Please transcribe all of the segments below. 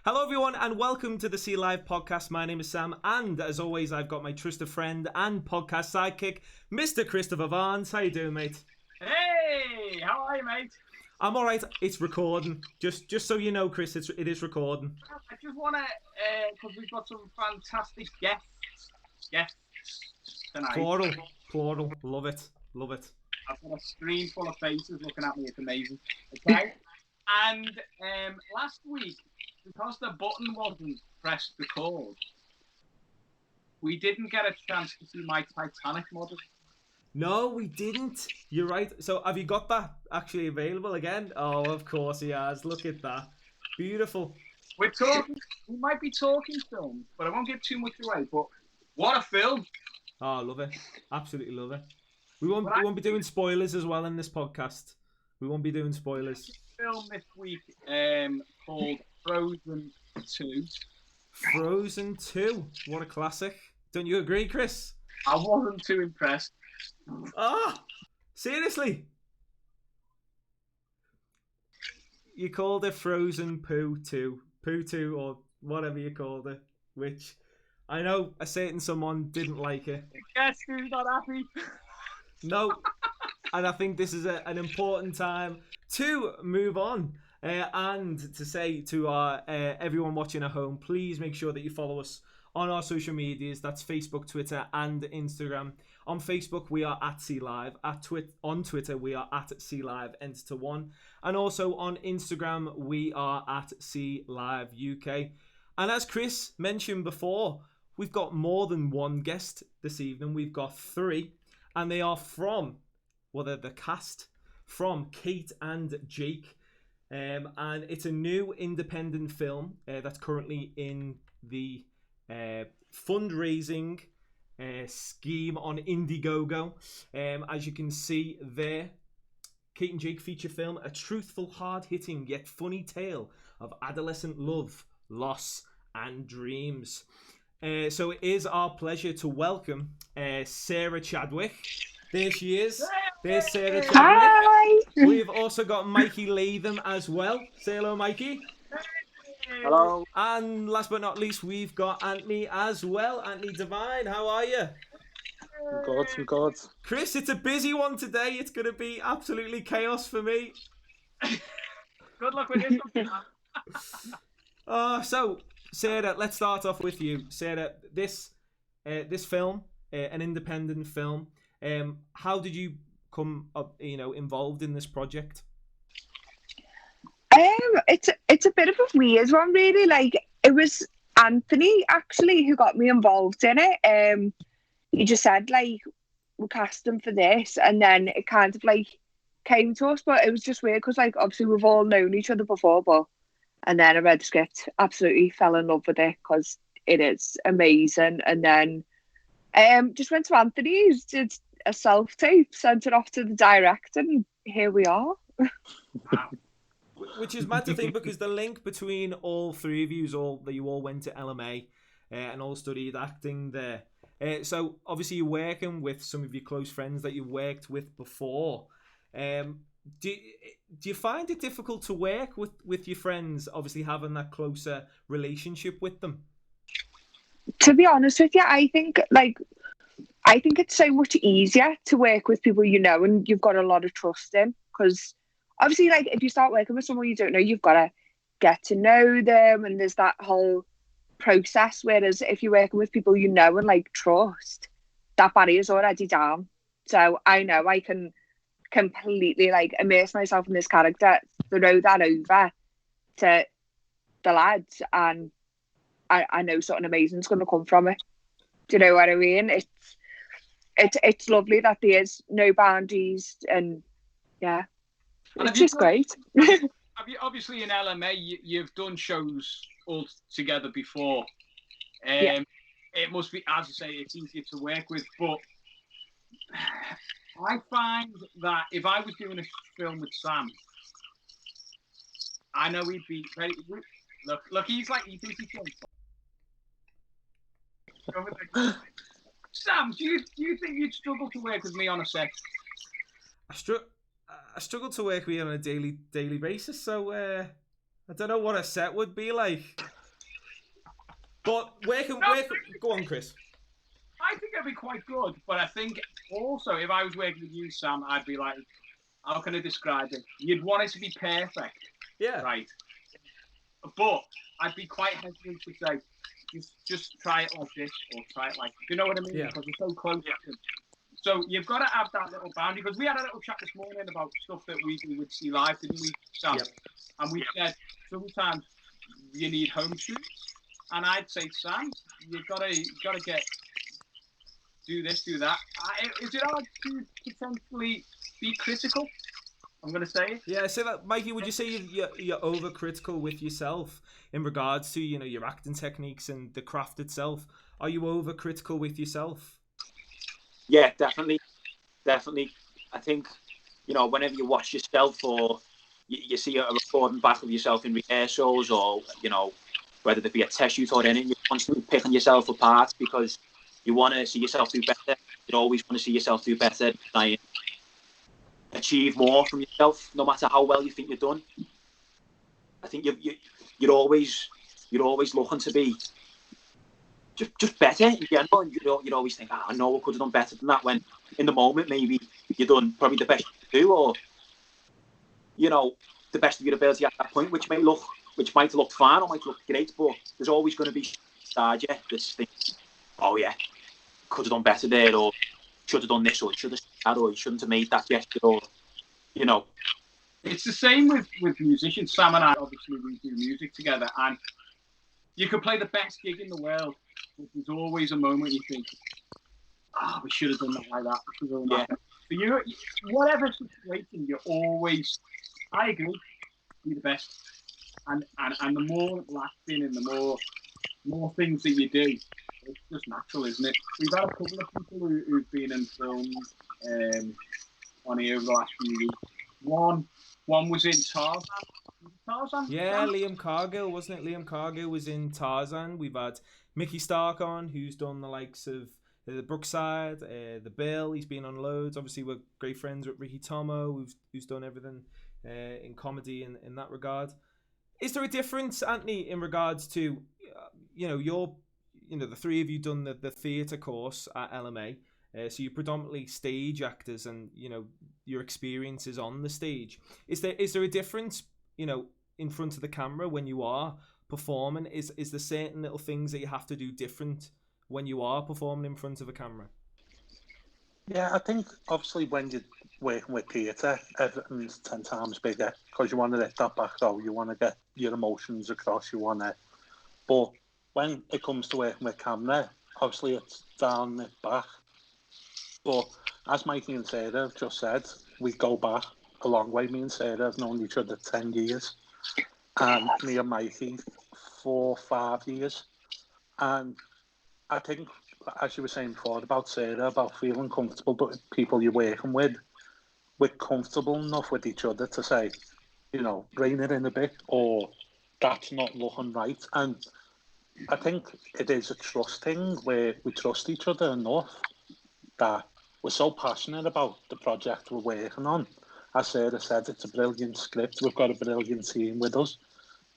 Hello, everyone, and welcome to the See Live podcast. My name is Sam, and as always, I've got my trusted friend and podcast sidekick, Mr. Christopher Barnes. How you doing, mate? Hey, how are you, mate? I'm all right. It's recording. Just so you know, Chris, it is recording. I just want to, because we've got some fantastic guests tonight. Plural. Love it. I've got a screen full of faces looking at me. It's amazing. Okay. And last week, because the button wasn't pressed record, we didn't get a chance to see my Titanic model. No, we didn't. You're right. So have you got that actually available again? Oh, of course he has. Look at that. Beautiful. We might be talking film, but I won't give too much away. But what a film. Oh, I love it. Absolutely love it. We won't be doing spoilers as well in this podcast. We won't be doing spoilers. Film this week called Frozen 2. Frozen 2. What a classic. Don't you agree, Chris? I wasn't too impressed. Ah! Seriously? You called it Frozen Poo 2. Poo 2 or whatever you called it. Which I know a certain someone didn't like it. Guess who's not happy? No. And I think this is an important time to move on and to say to our everyone watching at home, please make sure that you follow us on our social medias. That's Facebook, Twitter, and Instagram. On Facebook, we are at See Live. On Twitter, we are at See Live Enter 1. And also on Instagram, we are at See Live UK. And as Chris mentioned before, we've got more than one guest this evening. We've got 3, and they are from... Well, they're the cast from Kate and Jake. And it's a new independent film that's currently in the fundraising scheme on Indiegogo. As you can see there, Kate and Jake feature film, a truthful, hard-hitting yet funny tale of adolescent love, loss, and dreams. So it is our pleasure to welcome Sarah Chadwick. There she is. There's Sarah Chadwick. Hi. We've also got Mikey Latham as well. Say hello, Mikey. Hello. And last but not least, we've got Anthony as well. Anthony Devine, how are you? I'm good. Chris, it's a busy one today. It's going to be absolutely chaos for me. Good luck with this. So, Sarah, let's start off with you. Sarah, this film, an independent film, how did you come up, involved in this project? It's a bit of a weird one, really. Like, it was Anthony actually who got me involved in it. He just said, like, we'll cast him for this, and then it kind of like came to us. But it was just weird because, like, obviously we've all known each other before, and then I read the script, absolutely fell in love with it because it is amazing. And then just went to Anthony, who did a self-tape, sent it off to the director, and here we are. Wow. Which is mad to think, because the link between all 3 of you that you all went to LMA and all studied acting there. So obviously you're working with some of your close friends that you worked with before. Do you find it difficult to work with your friends, obviously having that closer relationship with them? To be honest with you, I think it's so much easier to work with people you know and you've got a lot of trust in, because obviously, like, if you start working with someone you don't know, you've got to get to know them, and there's that whole process. Whereas if you're working with people you know and, like, trust, that barrier's already down. So I know I can completely, like, immerse myself in this character, throw that over to the lads, and I know something amazing's going to come from it. Do you know what I mean? It's lovely that there is no boundaries, and yeah, it's just great. Obviously in LMA, you've done shows all together before. Yeah. It must be, as you say, it's easier to work with. But I find that if I was doing a film with Sam, I know he'd be very... Look, he's like, he thinks he's going. Sam, do you think you'd struggle to work with me on a set? I struggle to work with you on a daily basis, so I don't know what a set would be like. But go on, Chris. I think it'd be quite good, but I think also if I was working with you, Sam, I'd be like, how can I describe it? You'd want it to be perfect, Yeah. right? But I'd be quite hesitant to say, just try it like this or try it like, you know what I mean? Yeah. Because we're so close. So you've got to have that little boundary, because we had a little chat this morning about stuff that we would see live, didn't we, Sam? Yep. And we said sometimes you need home shoots, and I'd say, Sam, you've got to get do this, do that. Is it hard to potentially be critical? I'm going to say it. Yeah, so that, Mikey, would you say you're overcritical with yourself in regards to, you know, your acting techniques and the craft itself? Are you overcritical with yourself? Yeah, definitely. I think, you know, whenever you watch yourself or you see a recording back of yourself in rehearsals, or, you know, whether there be a test shoot or anything, you're constantly picking yourself apart because you want to see yourself do better. You always want to see yourself do better, try and achieve more from yourself, no matter how well you think you're done. I think you're always looking to be just better in general, and you'd always think, I know I could have done better than that, when in the moment maybe you've done probably the best you can do, or, you know, the best of your ability at that point, which might look fine or might look great, but there's always going to be inside you this thing, oh yeah, could have done better there, or should have done this, or should have said that, or you shouldn't have made that gesture, or, you know. It's the same with musicians. Sam and I, obviously, we do music together, and you could play the best gig in the world, but there's always a moment you think, we should have done that like that. We should have done that. So you, whatever situation, you're always, I agree, be the best. And the more lasting and the more things that you do, it's just natural, isn't it? We've had a couple of people who've been in films on here over the last few weeks. One was in Tarzan. Tarzan? Yeah, Liam Cargill, wasn't it? Liam Cargill was in Tarzan. We've had Mickey Stark on, who's done the likes of the Brookside, the Bill. He's been on loads. Obviously, we're great friends with Ricky Tomo, who's done everything in comedy in that regard. Is there a difference, Anthony, in regards to, the three of you done the theatre course at LMA? So you're predominantly stage actors, and, you know, your experiences on the stage. Is there a difference, you know, in front of the camera when you are performing? Is there certain little things that you have to do different when you are performing in front of a camera? Yeah, I think obviously when you're working with theatre, everything's 10 times bigger because you want to let that back out, you want to get your emotions across, but when it comes to working with camera, obviously it's down it back. But as Mikey and Sarah have just said, we go back a long way. Me and Sarah have known each other 10 years, and me and Mikey 4-5 years. And I think, as you were saying before about Sarah, about feeling comfortable, but people you're working with, we're comfortable enough with each other to say, you know, rein it in a bit, or that's not looking right. And I think it is a trust thing where we trust each other enough that we're so passionate about the project we're working on. As Sarah said, it's a brilliant script. We've got a brilliant team with us.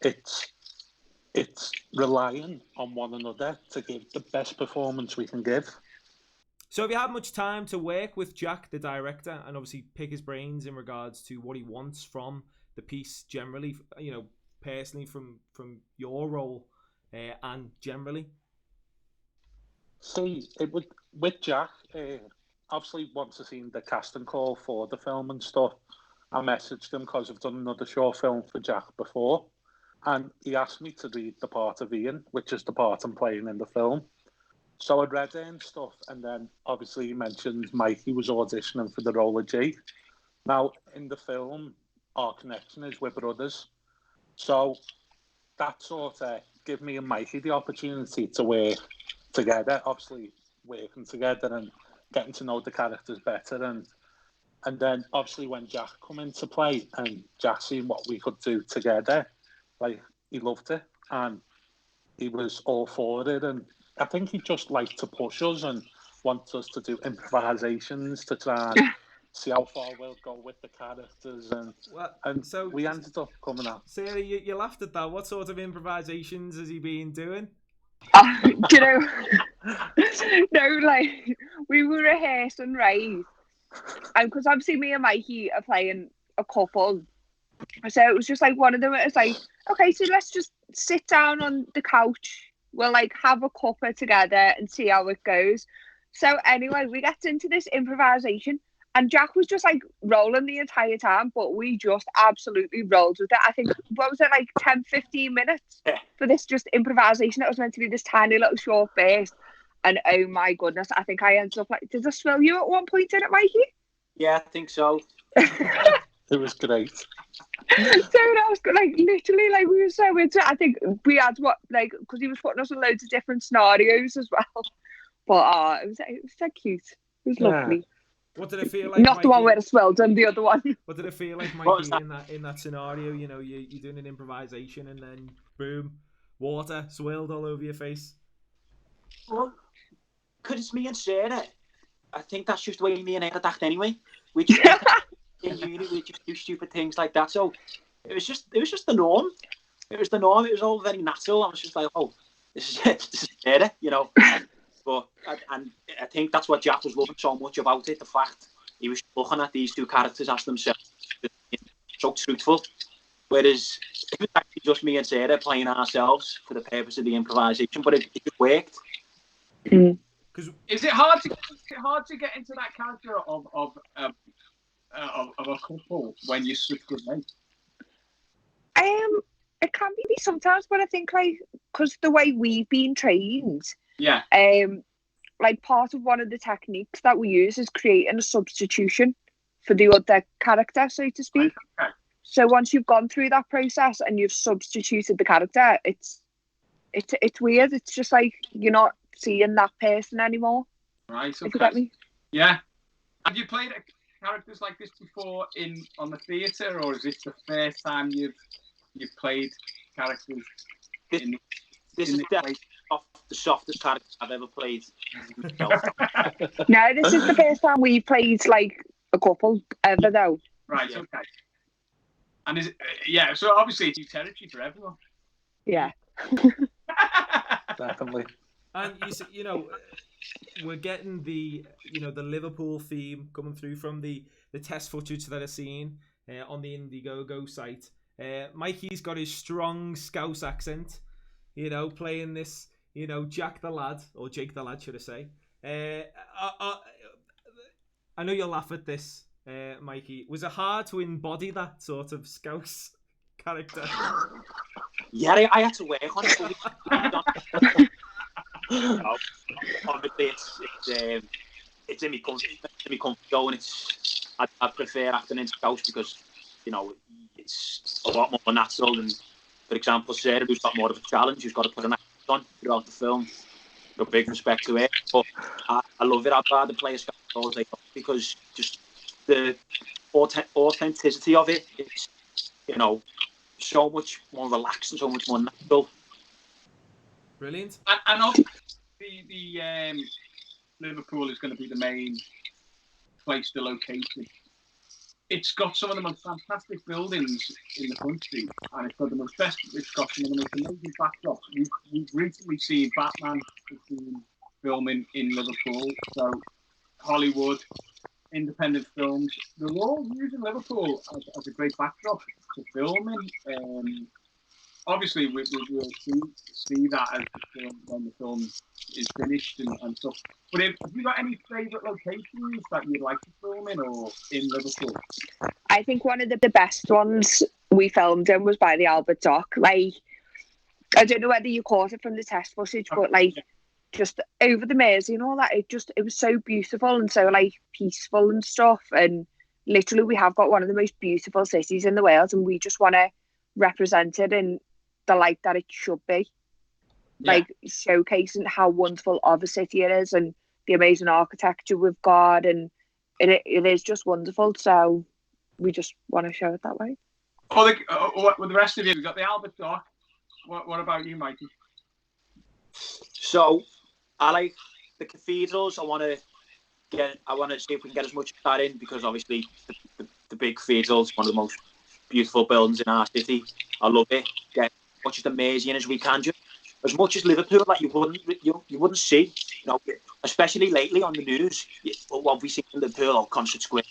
It's relying on one another to give the best performance we can give. So have you had much time to work with Jack, the director, and obviously pick his brains in regards to what he wants from the piece generally, you know, personally from your role and generally? See, with Jack, obviously once I seen the casting call for the film and stuff, I messaged him because I've done another short film for Jack before, and he asked me to read the part of Ian, which is the part I'm playing in the film. So I read it and stuff, and then obviously he mentioned Mikey was auditioning for the role of Jake. Now, in the film, our connection is we're brothers. So that sort of gave me and Mikey the opportunity to work together, obviously working together and getting to know the characters better. And then obviously when Jack come into play and Jack seen what we could do together, like, he loved it and he was all for it. And I think he just liked to push us and want us to do improvisations to try and see how far we'll go with the characters, and So we ended up coming out. Sarah, you laughed at that. What sort of improvisations has he been doing? You know, no, like we were rehearsing, right? And because obviously me and Mikey are playing a couple, so it was just like one of them. It's like, okay, so let's just sit down on the couch. We'll like have a cuppa together and see how it goes. So anyway, we get into this improvisation, and Jack was just like rolling the entire time, but we just absolutely rolled with it. I think, what was it, like 10, 15 minutes for this just improvisation that was meant to be this tiny little short burst. And oh my goodness, I think I ended up like, did I spill you at one point, did it, Mikey? Yeah, I think so. It was great. So that was like literally like we were so into it. I think we had because he was putting us in loads of different scenarios as well. But it was so cute. It was lovely. What did it feel like? Not Mikey? the one where it swelled, and the other one. What did it feel like, Mikey, in that scenario? You know, you're doing an improvisation and then boom, water swirled all over your face. Well, because it's me and Sarah, I think that's just the way me and Ed act anyway. We just in uni, we just do stupid things like that. So it was just the norm. It was the norm. It was all very natural. I was just like, oh, this is it. This is Sarah, you know. But and I think that's what Jack was loving so much about it. The fact he was looking at these two characters as themselves, so truthful. Whereas it was actually just me and Sarah playing ourselves for the purpose of the improvisation, but it worked. Is it hard to get into that character of a couple when you're such good mates? It can be sometimes, but I think like because the way we've been trained, yeah. Like part of one of the techniques that we use is creating a substitution for the other character, so to speak. Okay. So once you've gone through that process and you've substituted the character, it's weird. It's just like you're not seeing that person anymore. Right. Okay. If you get me? Yeah. Have you played characters like this before on the theatre, or is this the first time you've played characters? This is definitely the softest character I've ever played. No, this is the first time we played like a couple ever, though. Right. Yeah. Okay. And is it, so obviously it's new territory for everyone. Yeah. Definitely. And you know, we're getting the Liverpool theme coming through from the test footage that I've seen on the Indiegogo site. Mikey's got his strong Scouse accent, you know, playing this, you know, Jack the lad, or Jake the lad, should I say. I know you'll laugh at this, Mikey. Was it hard to embody that sort of Scouse character? Yeah, I had to work on it. No, obviously it's in my comfort zone, and I prefer acting in Scouse because, you know, it's a lot more natural than, for example, Sarah, who's got more of a challenge, who's got to put an accent on throughout the film. No big respect to her, but I love it. I'd rather play a Scouse all day because just the authenticity of it, it's, you know, so much more relaxed and so much more natural. Brilliant. And also, the Liverpool is going to be the main place to locate it. It's got some of the most fantastic buildings in the country, and it's got some of the most amazing backdrops. We've recently seen Batman filming in Liverpool, so Hollywood, independent films, they're all using Liverpool as a great backdrop to filming. Obviously, we'll see that as when the film is finished and stuff. But have you got any favourite locations that you'd like to film in or in Liverpool? I think one of the best ones we filmed in was by the Albert Dock. Like, I don't know whether you caught it from the test footage, but like just over the Mersey and all that, it was so beautiful and so like peaceful and stuff. And literally, we have got one of the most beautiful cities in the world, and we just want to represent it in the light that it should be, like showcasing how wonderful of a city it is and the amazing architecture we've got, and it is just wonderful. So we just want to show it that way. With the rest of you, we've got the Albert Dock. What about you, Mikey? So I like the cathedrals. I want to I want to see if we can get as much of that in, because obviously the big cathedral is one of the most beautiful buildings in our city. I love it. Get as much of the maze in as we can, just as much as Liverpool, like you wouldn't see, especially lately on the news. What we see in Liverpool or Concert Square,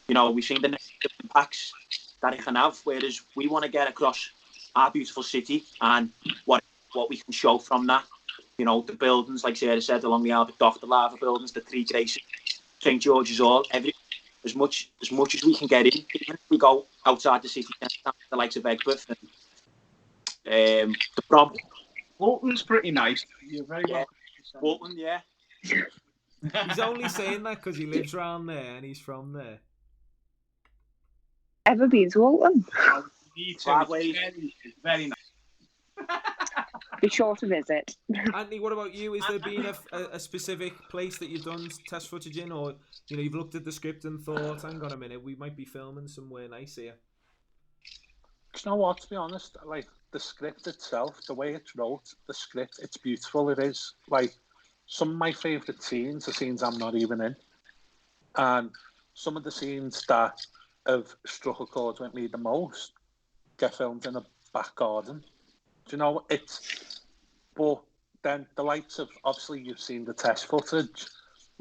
we've seen the negative impacts that it can have. Whereas we want to get across our beautiful city and what we can show from that. The buildings, like Sarah said, along the Albert Dock, the lava buildings, the Three Graces, St George's Hall, as much as we can get in. Even if we go outside the city, the likes of Egbert and the Prom. Bolton's pretty nice. You're very welcome. Bolton, yeah. He's only saying that because he lives around there and he's from there. Ever been to Walton? It's very nice. Be sure to visit. Anthony, what about you? Is there been a specific place that you've done test footage in, or you've looked at the script and thought, hang on a minute, we might be filming somewhere nice here? You know what? To be honest, like the script itself, the way it's wrote, the script, it's beautiful. It is. Like some of my favourite scenes are scenes I'm not even in, and some of the scenes that have struck a chord with me the most get filmed in a back garden. Do you know, but then the likes of, obviously you've seen the test footage,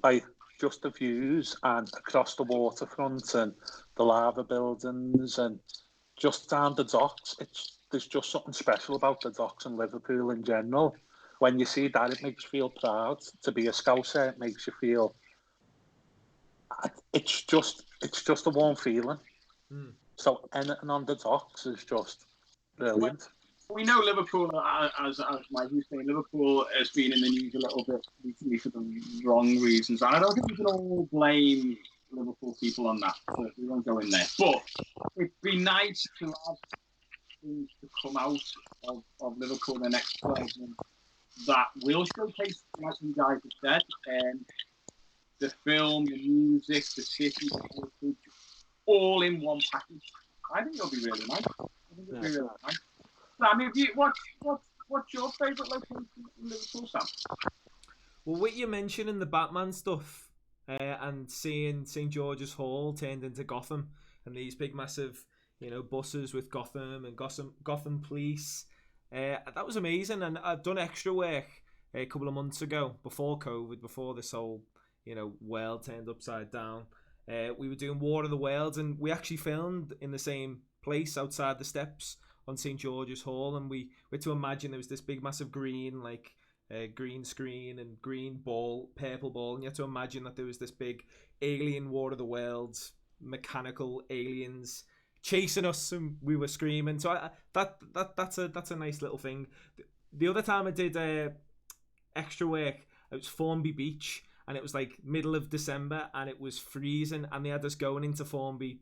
like just the views and across the waterfront and the lava buildings and just down the docks. There's just something special about the docks in Liverpool in general. When you see that, it makes you feel proud to be a Scouser. It makes you feel, it's just a warm feeling. So anything on the docks is just brilliant. We know Liverpool, as Mike was saying, Liverpool has been in the news a little bit recently for the wrong reasons. And I don't think we can all blame Liverpool people on that. So we won't go in there. But it'd be nice to have things to come out of Liverpool in the next 12 months that will showcase, like you guys have said, the film, the music, the city, the heritage, all in one package. I think it'll be really nice. I mean, what's your favourite location in Liverpool, Sam? Well, what you mentioning the Batman stuff and seeing St George's Hall turned into Gotham and these big massive, buses with Gotham and Gotham Police. That was amazing, and I've done extra work a couple of months ago before COVID, before this whole world turned upside down. We were doing War of the Worlds, and we actually filmed in the same place outside the steps on St George's Hall, and we had to imagine there was this big massive green green screen and green ball, purple ball, and you had to imagine that there was this big alien War of the Worlds, mechanical aliens chasing us, and we were screaming. So that's a nice little thing. The other time I did extra work, it was Formby Beach, and it was like middle of December, and it was freezing, and they had us going into Formby,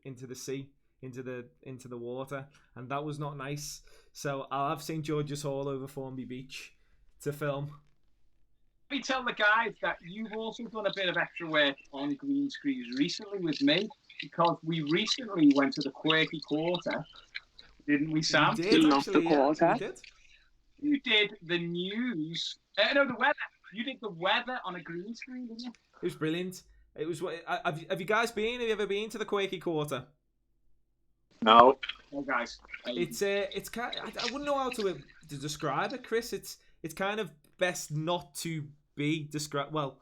into the sea, into the water, and that was not nice. So I'll have St George's Hall over Formby Beach to film. Let me tell the guys that you've also done a bit of extra work on green screens recently with me, because we recently went to the Quirky Quarter, didn't we, Sam? We did, Love the quarter. We did. You did the news. No, the weather. You did the weather on a green screen, didn't you? It was brilliant. It was. Have you guys been? Have you ever been to the Quirky Quarter? No. Oh, guys. It's kind. I wouldn't know how to describe it, Chris. It's kind of best not to be described. Well,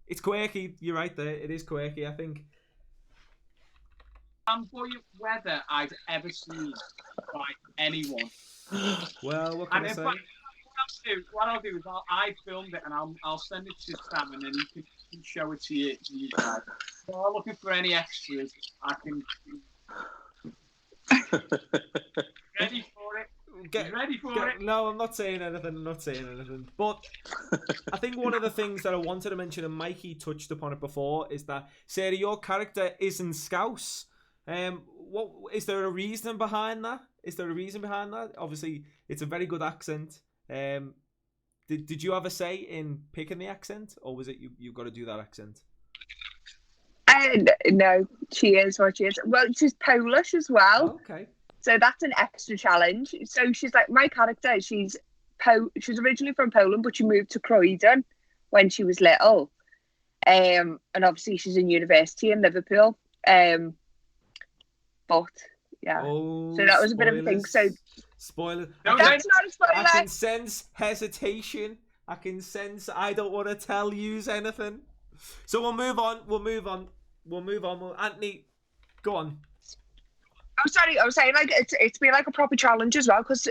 it's quirky. You're right there. It is quirky, I think. Boy, weather I've ever seen by anyone. Well, what can I say? What I'll do is I filmed it and I'll send it to Sam, and then you can show it to you guys. So I'm looking for any extras. I can. Ready for it? Ready for it? No, I'm not saying anything. But I think one of the things that I wanted to mention, and Mikey touched upon it before, is that Sarah, your character isn't Scouse. What is there a reason behind that? Obviously, it's a very good accent. Did you have a say in picking the accent, or was it you've got to do that accent? No, she is what she is. Well, she's Polish as well. Oh, okay. So that's an extra challenge. So she's like my character. She's originally from Poland, but she moved to Croydon when she was little. And obviously she's in university in Liverpool. But yeah, Oh, so that was a bit of a thing. So spoiler. that's not a spoiler. I can sense hesitation. I can sense I don't want to tell you anything. So we'll move on. Anthony, go on. I'm sorry. I was saying like it's been like a proper challenge as well because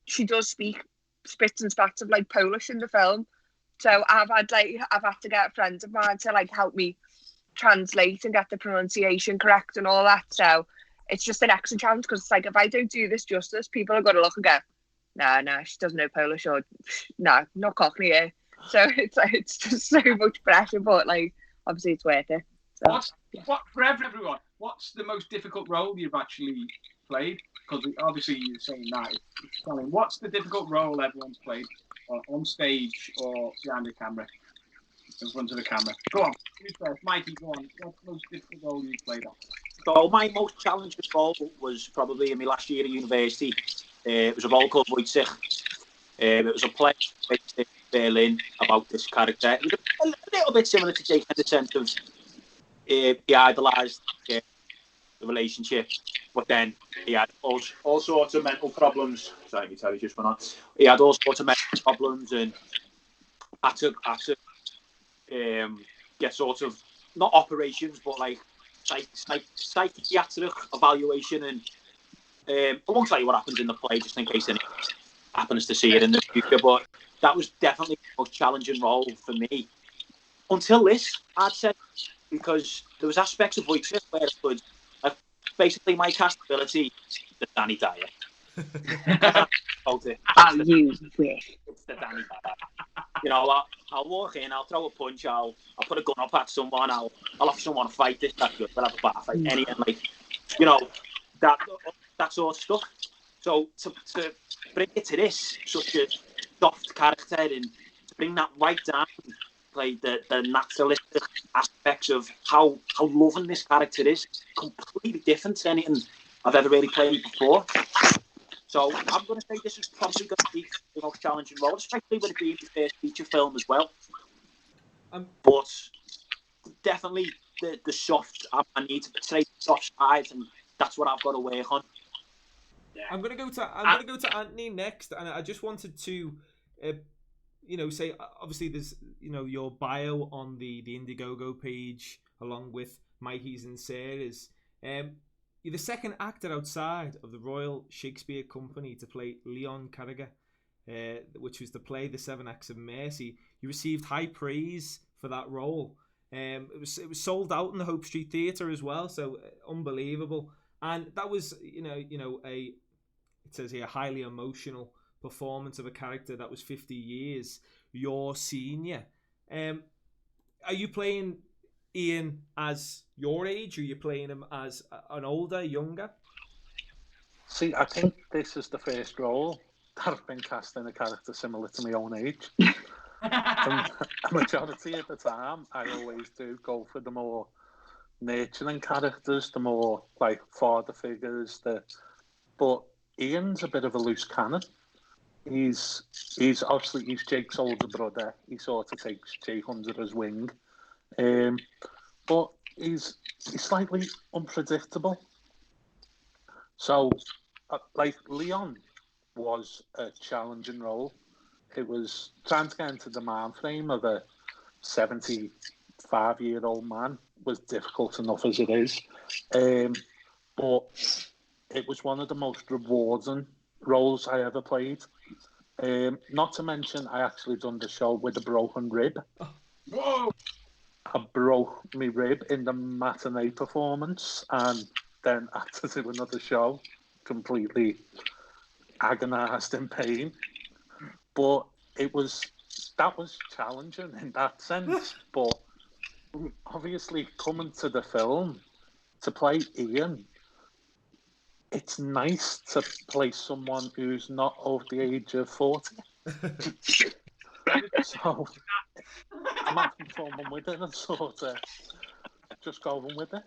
she does speak spits and spats of like Polish in the film. So I've had to get friends of mine to like help me translate and get the pronunciation correct and all that. So it's just an extra challenge because it's like if I don't do this justice, people are going to look and go, nah, she doesn't know Polish, or no, not Cockney here. So it's just so much pressure, but like obviously it's worth it. So, what for everyone? What's the most difficult role you've actually played? Because obviously you're saying that. It's telling. What's the difficult role everyone's played on stage or behind the camera? In front of the camera. Go on. You first. Mikey, go on. What's the most difficult role you played on? So my most challenging role was probably in my last year at university. It was a role called Wojciech. It was a play based in Berlin about this character. It was a little bit similar to Jake in the sense of he idolised the relationship, but then he had all sorts of mental problems. Sorry, my telly just went on. He had all sorts of mental problems and had to get sort of not operations, but like psychiatric evaluation. And I won't tell you what happens in the play, just in case anyone happens to see it in the future. But that was definitely the most challenging role for me until this, I'd say, because there was aspects of Wojciech where it could, basically my castability, the Danny Dyer. It's the Danny Dyer. You know, I'll walk in, I'll throw a punch, I'll put a gun up at someone, I'll have someone fight this, that good, we'll have a bar fight, anything like, you know, that sort of stuff. So to bring it to this, such a soft character, and to bring that right down, like the naturalistic aspects of how loving this character is, completely different to anything I've ever really played before. So I'm going to say this is probably going to be the most challenging role, especially with it being the first feature film as well. But definitely the soft, I need to portray the soft side, and that's what I've got to work on. Yeah. I'm gonna go to Anthony next, and I just wanted to, say obviously there's your bio on the Indiegogo page along with Mikey's and Sarah's. You're the second actor outside of the Royal Shakespeare Company to play Leon Carragher, which was the play The Seven Acts of Mercy. You received high praise for that role. It was sold out in the Hope Street Theatre as well, so unbelievable. And that was it says here, highly emotional performance of a character that was 50 years your senior. Are you playing Ian as your age, or are you playing him as an older, younger? See, I think this is the first role that I've been casting a character similar to my own age. And a majority of the time, I always do go for the more nurturing characters, the more like father figures. But Ian's a bit of a loose cannon. He's obviously Jake's older brother. He sort of takes Jake under his wing. But he's slightly unpredictable. So, like Leon was a challenging role. It was trying to get into the mind frame of a 75-year-old man was difficult enough as it is. But it was one of the most rewarding roles I ever played. Not to mention, I actually done the show with a broken rib. Whoa! I broke my rib in the matinee performance, and then had to do another show, completely agonised in pain. But that was challenging in that sense. But obviously, coming to the film to play Ian, it's nice to play someone who's not over the age of 40. So I'm having fun with it and sort of just going with it.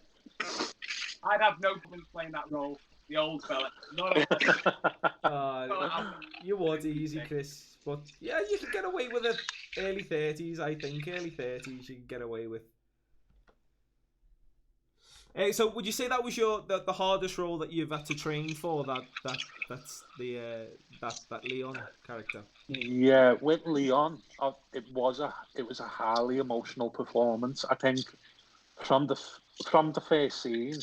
I'd have no problem playing that role, the old fella. You would easy, Chris. But yeah, you can get away with it. early 30s, I think. Early 30s you can get away with. So would you say that was the hardest role that you've had to train for? That's the that Leon character. Yeah, with Leon, it was a highly emotional performance. I think from the first scene.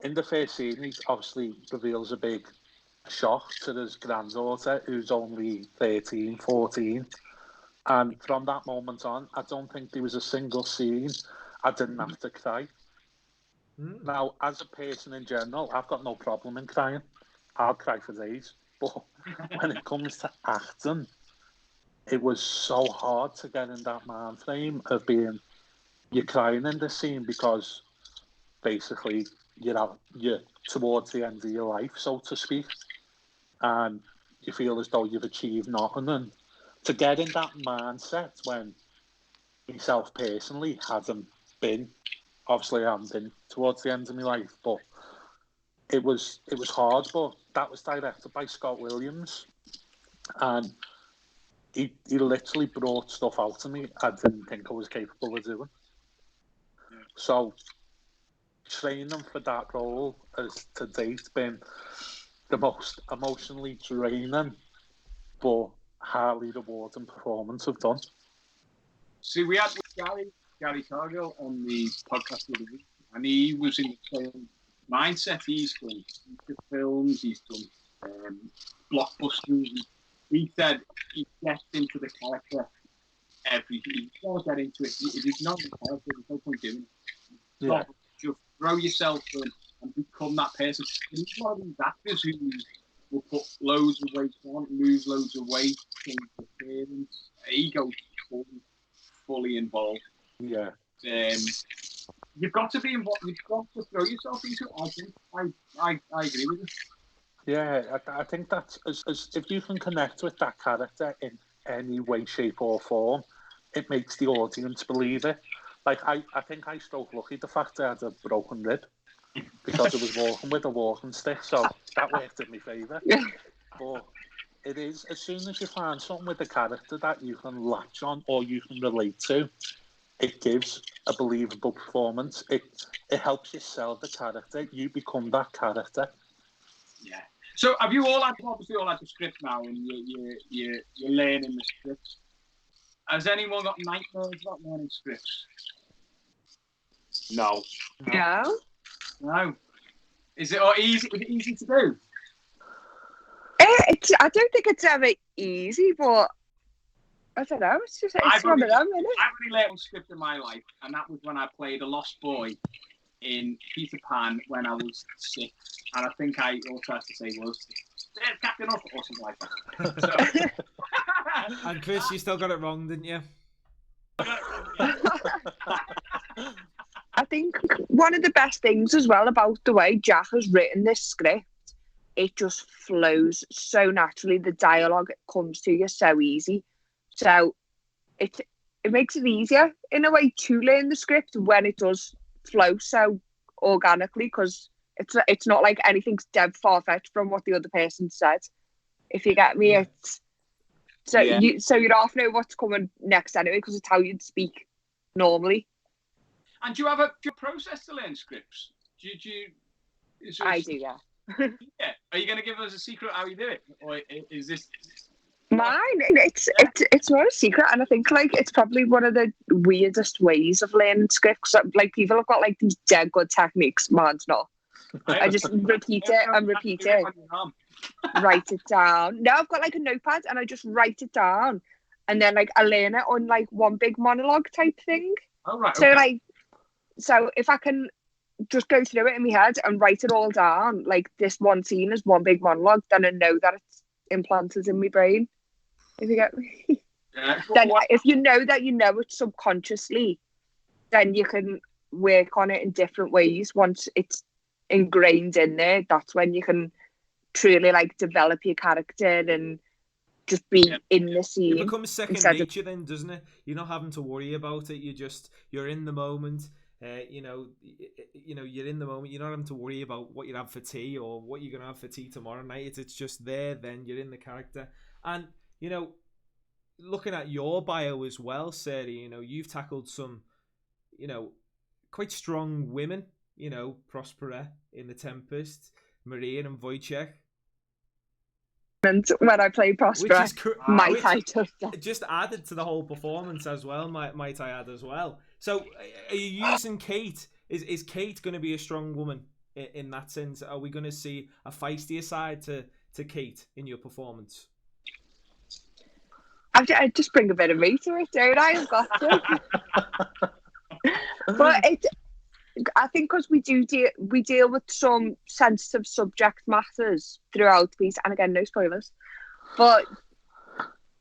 In the first scene, he obviously reveals a big shock to his granddaughter, who's only 13, 14. And from that moment on, I don't think there was a single scene I didn't have to cry. Mm. Now, as a person in general, I've got no problem in crying. I'll cry for days. But when it comes to acting, it was so hard to get in that mind frame of being you're crying in this scene because basically you're towards the end of your life, so to speak, and you feel as though you've achieved nothing. And to get in that mindset when myself personally hadn't been, obviously I haven't been towards the end of my life, but it was hard. But that was directed by Scott Williams, and he literally brought stuff out of me I didn't think I was capable of doing. So training for that role has to date been the most emotionally draining but highly rewarding performance I've done. See, we had Gary Cargill on the podcast the other week, and he was in the same mindset. He's done films, he's done blockbusters. He said he gets into the character everything. You can't get into it. If you're not in the character, there's no point doing it. Yeah. Just throw yourself in and become that person. And he's one of these actors who will put loads of weight on, lose loads of weight, change appearance. He goes fully involved. Yeah. You've got to be involved. You've got to throw yourself into it. I agree with you. Yeah, I think that's as if you can connect with that character in any way, shape, or form, it makes the audience believe it. Like I think I struck lucky the fact that I had a broken rib because I was walking with a walking stick, so that worked in my favour. But it is, as soon as you find something with the character that you can latch on or you can relate to, it gives a believable performance. It helps you sell the character. You become that character. Yeah. So have you obviously all had the script now, and you're learning the script. Has anyone got nightmares about learning scripts? No. No. Is it easy? Is it easy to do? I don't think it's ever easy, but I don't know. It's one of them, isn't it? I've only learned one script in my life, and that was when I played a lost boy in Peter Pan when I was 6. And I think all I had to say was, Captain Up, or something like that. So. And Chris, you still got it wrong, didn't you? I think one of the best things as well about the way Jack has written this script, it just flows so naturally. The dialogue comes to you so easy. So it makes it easier in a way to learn the script when it does flow so organically, because it's not like anything's dead far-fetched from what the other person said. If you get me, Yeah. You'd half know what's coming next anyway, because it's how you'd speak normally. And do you have a process to learn scripts? I do, yeah. Yeah. Are you going to give us a secret how you do it, or is this? Mine, it's not a secret, and I think like it's probably one of the weirdest ways of learning scripts. Like people have got like these dead good techniques. Mine's not. I just repeat it and repeat it. Write it down. No, I've got like a notepad and I just write it down, and then like I learn it on like one big monologue type thing. Oh right. So Okay. so if I can just go through it in my head and write it all down, like this one scene is one big monologue, then I know that it's implanted in my brain. If you get me. Yeah. Then if you know that you know it subconsciously, then you can work on it in different ways. Once it's ingrained in there, that's when you can truly like develop your character and just be in the scene. It becomes second nature then, doesn't it? You're not having to worry about it. You're in the moment. You're in the moment. You're not having to worry about what you have for tea or what you're gonna have for tea tomorrow night. It's just there. Then you're in the character, and looking at your bio as well, Sarah, you've tackled some, quite strong women, Prospera in The Tempest, Maria and Wojciech. And when I play Prospera, my title just added to the whole performance as well, might I add as well. So are you using Kate? Is Kate going to be a strong woman in that sense? Are we going to see a feistier side to Kate in your performance? I just bring a bit of me to it, don't I? I've got to. But I think because we deal with some sensitive subject matters throughout the piece, and again, no spoilers. But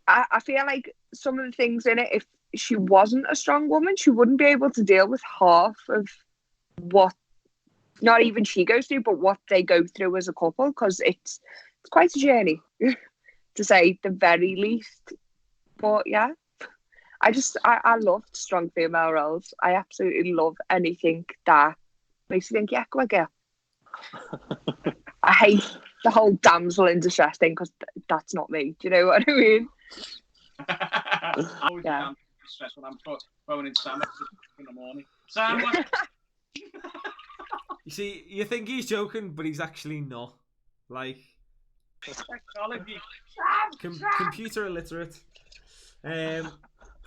I feel like some of the things in it, if she wasn't a strong woman, she wouldn't be able to deal with half of what not even she goes through, but what they go through as a couple, because it's quite a journey, to say the very least. But yeah, I love strong female roles. I absolutely love anything that makes you think, yeah, go on, girl. I hate the whole damsel in distress thing, because that's not me. Do you know what I mean? I always damsel in distress when I'm throwing in sandwiches in the morning. Sam, you see, you think he's joking, but he's actually not. Like, technology. Computer illiterate.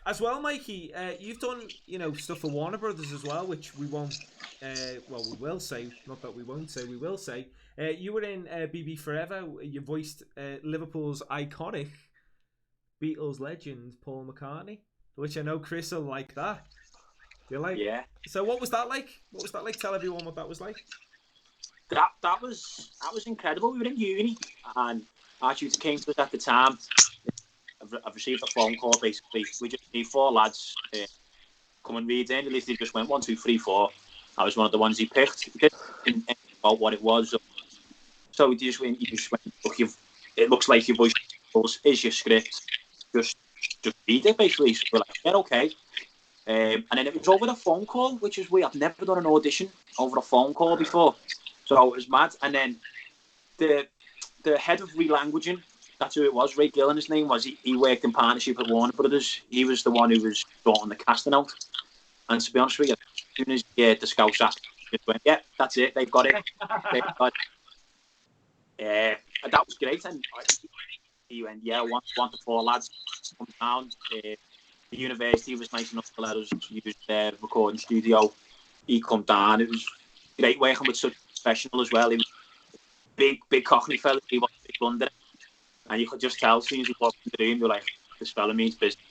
As well, Mikey, you've done stuff for Warner Brothers as well, which we won't. We will say, not that we won't say, we will say. You were in BB Forever. You voiced Liverpool's iconic Beatles legend Paul McCartney, which I know Chris will like that. You like? Yeah. So what was that like? Tell everyone what that was like. That was incredible. We were in uni, and our tutor came to us at the time. I've received a phone call. Basically, we just need 4 lads come and read in. At least they just went 1, 2, 3, 4. I was one of the ones he picked. He didn't know about what it was, so he just went. Look, it looks like your voice is your script. Just read it, basically. So we're like, yeah, okay. And then it was over a phone call, which is weird. I've never done an audition over a phone call before, so it was mad. And then the head of relanguaging, that's who it was, Ray Gillen, his name was. He worked in partnership with Warner Brothers. He was the one who was sorting the casting out. And to be honest with you, as soon as the Scouse act, just went, yeah, that's it, they've got it. And that was great. And he went, yeah, I want the 4 lads to come down. The university was nice enough to let us use their recording studio. He come down. It was great working with such a professional as well. He was big Cockney fella. He was big London, and you could just tell as soon as he walked in the room, you're like, this fella means business.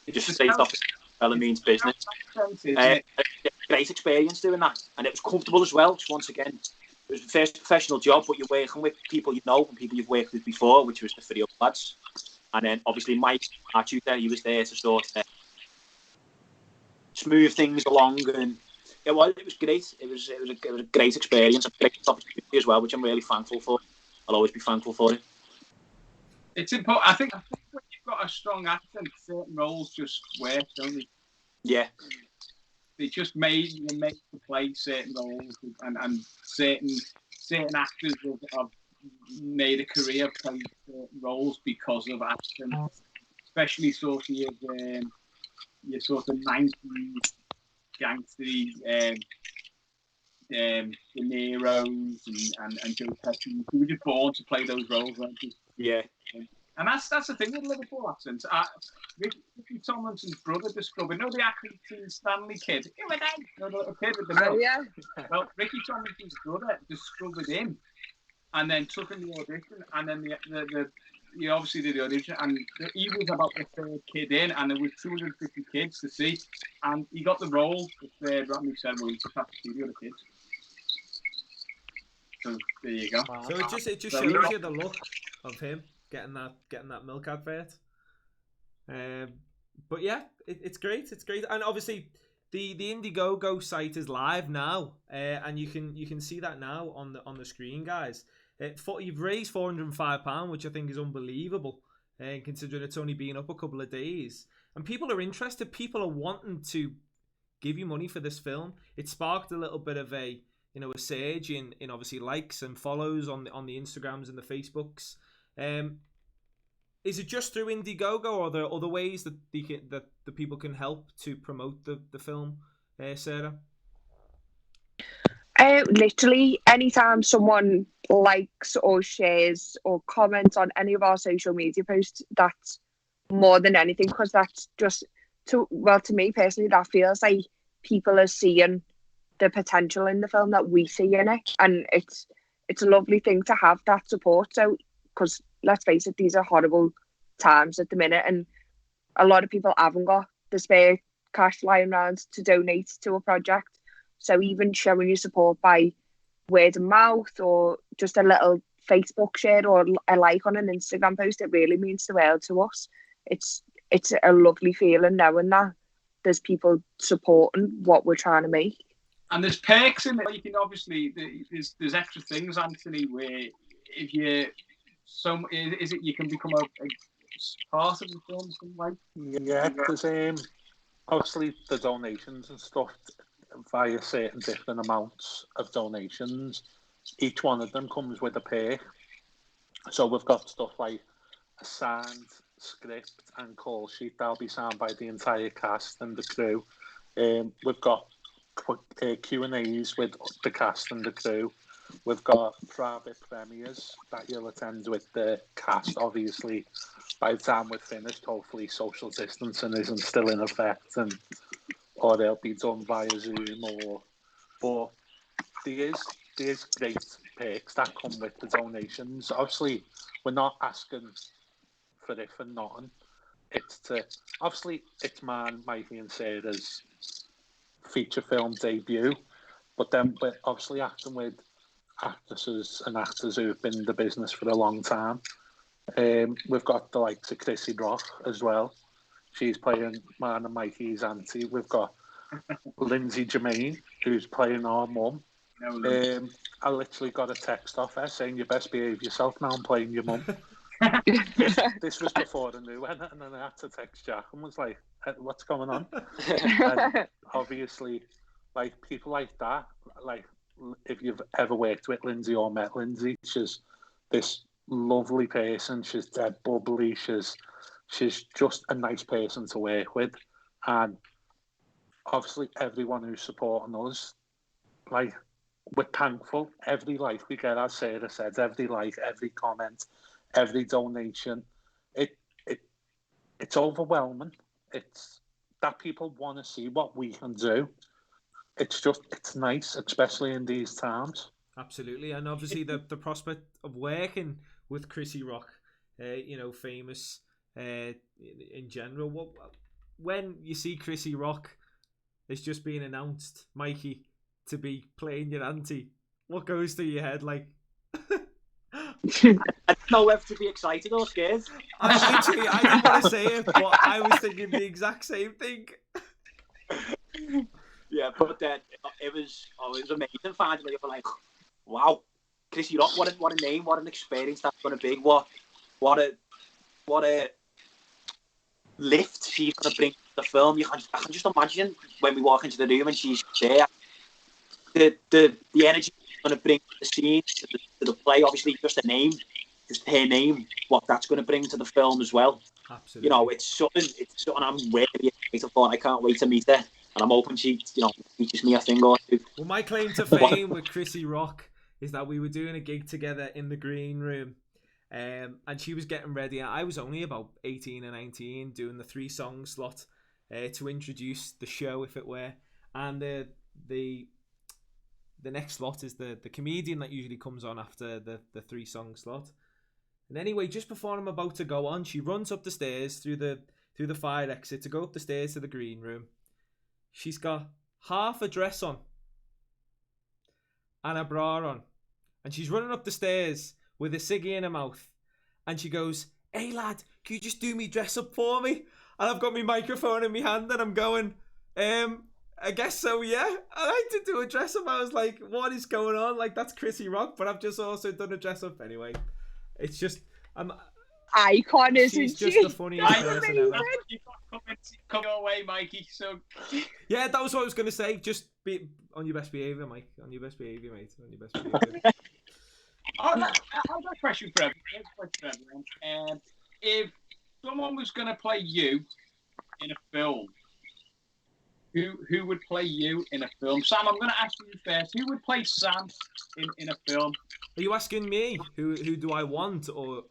Just straight off, this fella means business. Great experience doing that, and it was comfortable as well. Once again, it was the first professional job, but you're working with people you know and people you've worked with before, which was the 3 other lads. And then obviously Mike, our tutor, he was there to sort of smooth things along, and it was great. It was a great experience, a great opportunity as well, which I'm really thankful for. I'll always be thankful for it. It's important. I think when you've got a strong accent, certain roles just work, don't they? Yeah. They just made to play certain roles, and certain actors have made a career playing certain roles because of accent, especially sort of your sort of 90s gangstery, De Niro's and Joe Pesci. We were just born to play those roles, weren't we? Yeah. And that's the thing with Liverpool accents. Ricky Tomlinson's brother discovered, the actor Stanley kid? Who were they? The little kid with the milk. Oh, yeah. Well, Ricky Tomlinson's brother discovered him, and then took him the audition, and then he obviously did the audition, and he was about the 3rd kid in, and there was 250 kids to see, and he got the role. Rodney said, well, he just had to see the other kids. So there you go. So it just shows you the look of him getting that milk advert. But yeah, it's great. It's great, and obviously the Indiegogo site is live now, and you can see that now on the screen, guys. You've raised £405, which I think is unbelievable, considering it's only been up a couple of days. And people are interested. People are wanting to give you money for this film. It sparked a little bit of a surge in obviously likes and follows on the Instagrams and the Facebooks. is it just through Indiegogo, or are there other ways that the people can help to promote the film, Sarah? Literally, anytime someone likes or shares or comments on any of our social media posts, that's more than anything, because that's just to me personally, that feels like people are seeing the potential in the film that we see in it, and it's a lovely thing to have that support. So, because let's face it, these are horrible times at the minute, and a lot of people haven't got the spare cash lying around to donate to a project. So even showing your support by word of mouth or just a little Facebook share or a like on an Instagram post, it really means the world to us. It's a lovely feeling knowing that there's people supporting what we're trying to make. And there's perks in it. You can obviously there's extra things, Anthony, where if you you can become a part of the film some way. Yeah, there's obviously the donations and stuff via certain different amounts of donations. Each one of them comes with a perk. So we've got stuff like a signed script and call sheet that'll be signed by the entire cast and the crew. We've got Q&As with the cast and the crew. We've got private premieres that you'll attend with the cast. Obviously, by the time we're finished, hopefully social distancing isn't still in effect, or they'll be done via Zoom. But there's great perks that come with the donations. Obviously, we're not asking for it for nothing. It's mine, Mikey and Sarah's feature film debut, but then we're obviously acting with actresses and actors who've been in the business for a long time. We've got the likes of Chrissy Rock as well. She's playing mine and Mikey's auntie. We've got Lindsay Germain, who's playing our mum. I literally got a text off her saying, "You best behave yourself now, I'm playing your mum." This was before I knew it, and then I had to text Jack and was like, "What's going on?" And obviously, like, people like that, like, if you've ever worked with Lindsay or met Lindsay, she's this lovely person. She's dead bubbly. She's just a nice person to work with, and obviously everyone who's supporting us, like, we're thankful. Every like we get, as Sarah said, every like, every comment, every donation, it's overwhelming. It's that people want to see what we can do. It's nice, especially in these times. Absolutely, and obviously the prospect of working with Chrissy Rock, famous in general. When you see Chrissy Rock is just being announced, Mikey, to be playing your auntie, what goes through your head? Like, I don't know whether to be excited or scared. I didn't want to say it, but I was thinking the exact same thing. Yeah, but then it was amazing finding it. Like, wow, Chrissy Rock, what a name, what an experience that's going to be. What a lift she's going to bring to the film. I can just imagine when we walk into the room and she's there, the energy she's going to bring to the scene, to the play. Obviously, just her name, what that's going to bring to the film as well. Absolutely. It's something I'm really excited for. I can't wait to meet her. And I'm hoping she, teaches me a thing or two. Well, my claim to fame with Chrissy Rock is that we were doing a gig together in the green room, and she was getting ready. I was only about 18 or 19, doing the 3-song slot to introduce the show, if it were. And the next slot is the comedian that usually comes on after the 3-song slot. And anyway, just before I'm about to go on, she runs up the stairs through the fire exit to go up the stairs to the green room. She's got half a dress on and a bra on, and she's running up the stairs with a ciggy in her mouth, and she goes, "Hey lad, can you just do me dress up for me?" And I've got my microphone in my hand and I'm going, I guess so, yeah. I like to do a dress up. I was like, what is going on? Like, that's Chrissy Rock, but I've just also done a dress up anyway. It's just, icon, isn't she's just she? the funniest person ever. You've got come your way, Mikey. So yeah, that was what I was going to say. Just be on your best behaviour, Mike. On your best behaviour, mate. On your best behaviour. I've got a question for everyone. if someone was going to play you in a film, who would play you in a film? Sam, I'm going to ask you first. Who would play Sam in a film? Are you asking me who do I want, or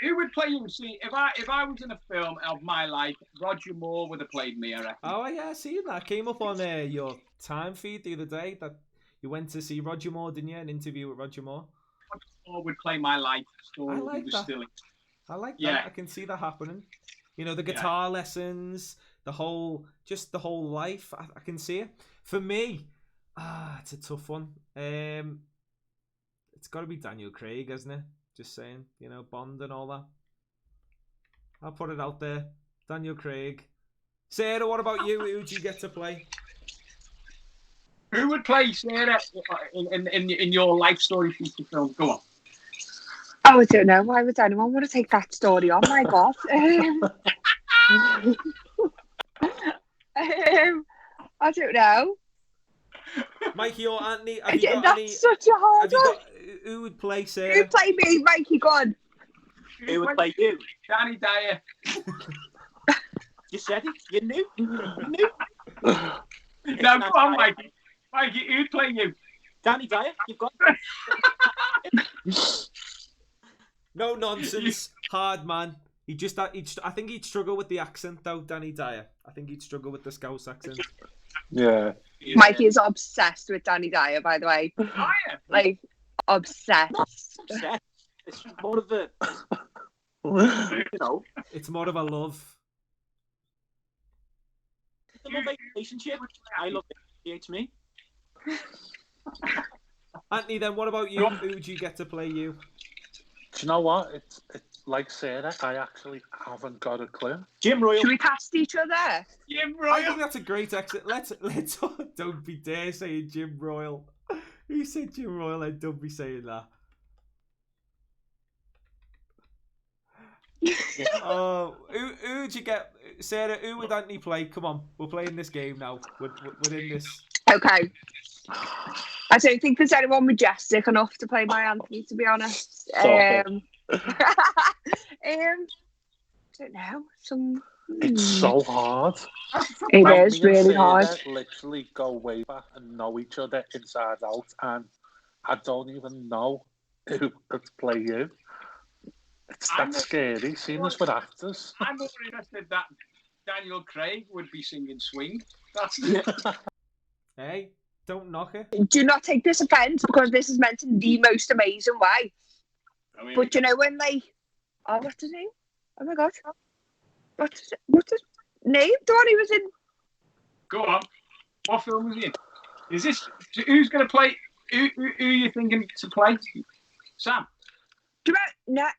Who would play you? See, if I was in a film of my life, Roger Moore would have played me, I reckon. oh yeah, I see that came up on your time feed the other day that you went to see Roger Moore, didn't you? An interview with Roger Moore. Roger Moore would play my life story. I like he was that. Still in. I like Yeah. that. I can see that happening. You know, the guitar lessons, the whole life. I can see it. For me, it's a tough one. It's got to be Daniel Craig, hasn't it? Just saying, you know, Bond and all that. I'll put it out there. Daniel Craig. Sarah, what about you? Who do you get to play? Who would play Sarah in your life story feature film? Go on. Oh, I don't know. Why would anyone want to take that story on? My God. I don't know. Mikey or Anthony? Have you got That's any? such a hard one. Who would play Sarah? Who play me, Mikey? Go on. Who would play you? Danny Dyer. You said it. You knew. You knew. No, go on, Mikey. Mikey, who'd play you? Danny Dyer. You've got. No nonsense. Hard man. I think he'd struggle with the accent though, Danny Dyer. I think he'd struggle with the Scouse accent. Yeah. Mikey is obsessed with Danny Dyer, by the way. Dyer? Like, obsessed. Not upset. It's more of a, you know, It's more of a love. it's a love relationship. I love it. It's me. Anthony, then what about you? Who would you get to play you? Do you know what? It's like Sarah. I actually haven't got a clue. Jim Royal. Should we cast each other? Jim I Royal. think that's a great exit. Let's don't be dare saying Jim Royal. Who said Jim Royal? And don't be saying that. Who would you get, Sarah? Who would Anthony play? Come on, we're playing this game now. We're in this. Okay. I don't think there's anyone majestic enough to play my Anthony, to be honest. Okay. Don't know. Some. It's so hard. It Like, is me and really Sarah hard. Literally go way back and know each other inside out, and I don't even know who could play you. It's that scary. Seeing as we're actors. I'm more interested that Daniel Craig would be singing Swing. That's Hey, don't knock it. Do not take this offence because this is meant in the most amazing way. But you know when like, what's his name? Oh my God, what's his name? The one he was in. Go on. What film was he in? Is this who's going to play? Who are you thinking to play? Sam. Do you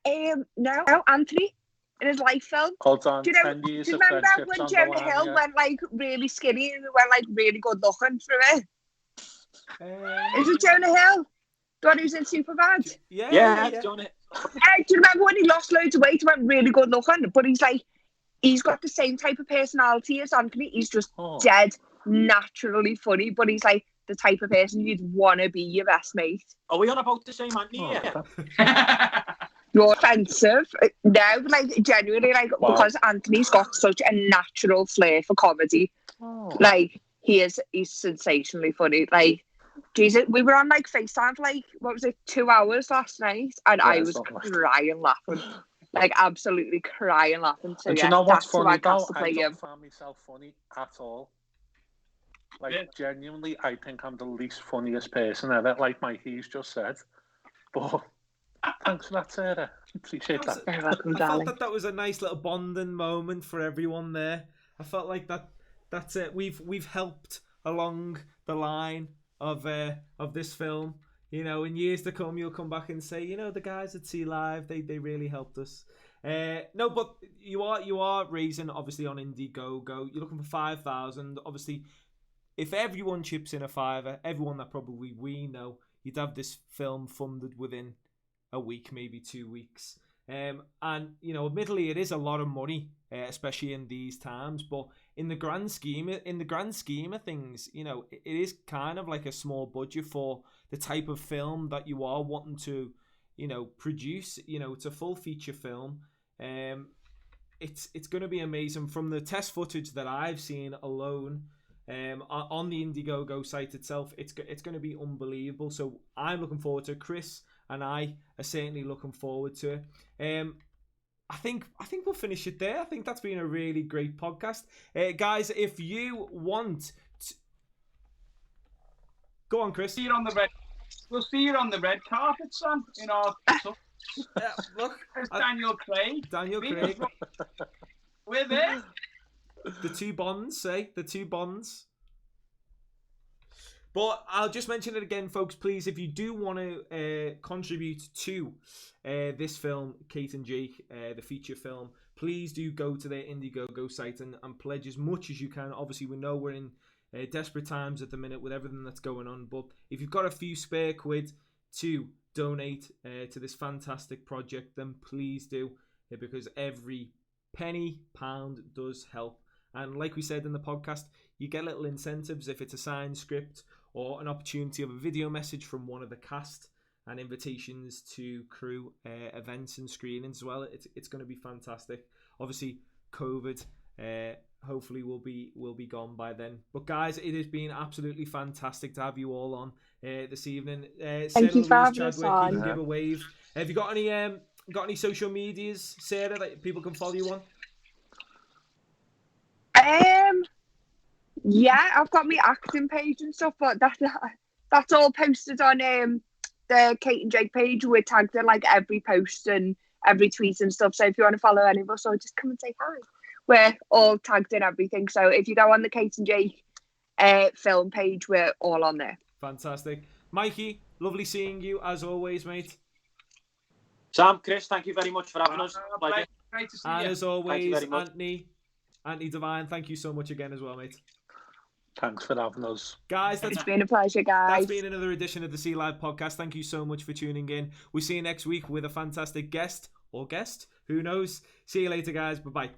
remember? No, Anthony in his life film. Hold on, Do you, 10 years do you of remember friendships when on the Jonah line, Hill yeah. went like really skinny and went like really good looking through it? Is it Jonah Hill? The one who's in Superbad? Yeah, John. Do you remember when he lost loads of weight and went really good looking? But he's got the same type of personality as Anthony. He's just dead naturally funny, but he's like the type of person you'd want to be your best mate. Are we on about the same Anthony? Yeah. You're offensive. No, like genuinely, like because Anthony's got such a natural flair for comedy. Like he's sensationally funny. Like Jesus, we were on like FaceTime for like what was it, 2 hours last night, and I was crying laughing, like absolutely crying laughing. So And yeah, you know what's that's who funny I cast though? to play I him. don't find myself funny at all. Like genuinely, I think I'm the least funniest person ever. Like Mikey's just said. But thanks for that, Sarah. Appreciate that. You're welcome, I darling. felt that was a nice little bonding moment for everyone there. I felt like that's it. We've helped along the line of this film. You know, in years to come, you'll come back and say, you know, the guys at Sea Live, they really helped us. No, but you are raising obviously on Indiegogo. You're looking for 5,000. Obviously, if everyone chips in a fiver, everyone that probably we know, you'd have this film funded within a week, maybe 2 weeks. And you know, admittedly, it is a lot of money, especially in these times. But in the grand scheme of things, you know, it is kind of like a small budget for the type of film that you are wanting to, you know, produce. You know, it's a full feature film. It's going to be amazing. From the test footage that I've seen alone, on the Indiegogo site itself, it's going to be unbelievable. So I'm looking forward to it. Chris and I are certainly looking forward to it. I think we'll finish it there. I think that's been a really great podcast, guys. If you want, go on, Chris. We'll see you on the red carpet, Sam. In our look, there's Daniel Craig. Daniel Craig. We're there. The two Bonds, the two Bonds. But I'll just mention it again, folks. Please, if you do want to contribute to this film, Kate and Jake, the feature film, please do go to their Indiegogo site and pledge as much as you can. Obviously, we know we're in desperate times at the minute with everything that's going on. But if you've got a few spare quid to donate to this fantastic project, then please do, because every penny, pound does help. And like we said in the podcast, you get little incentives if it's a signed script or an opportunity of a video message from one of the cast, and invitations to crew events and screenings as well. It's going to be fantastic. Obviously, COVID hopefully will be gone by then. But guys, it has been absolutely fantastic to have you all on this evening. Thank you for having us on. You can give a wave. Have you got any social medias, Sarah, that people can follow you on? Yeah, I've got my acting page and stuff, but that's all posted on the Kate and Jake page. We're tagged in like every post and every tweet and stuff. So if you want to follow any of us, or just come and say hi, we're all tagged in everything. So if you go on the Kate and Jake film page, we're all on there. Fantastic. Mikey, lovely seeing you as always, mate. Sam, Chris, thank you very much for having us. Great to see And you. as always, Anthony Devine, thank you so much again as well, mate. Thanks for having us. Guys, It's been a pleasure, guys. That's been another edition of the Sea Live podcast. Thank you so much for tuning in. We'll see you next week with a fantastic guest, or guest, who knows. See you later, guys. Bye-bye.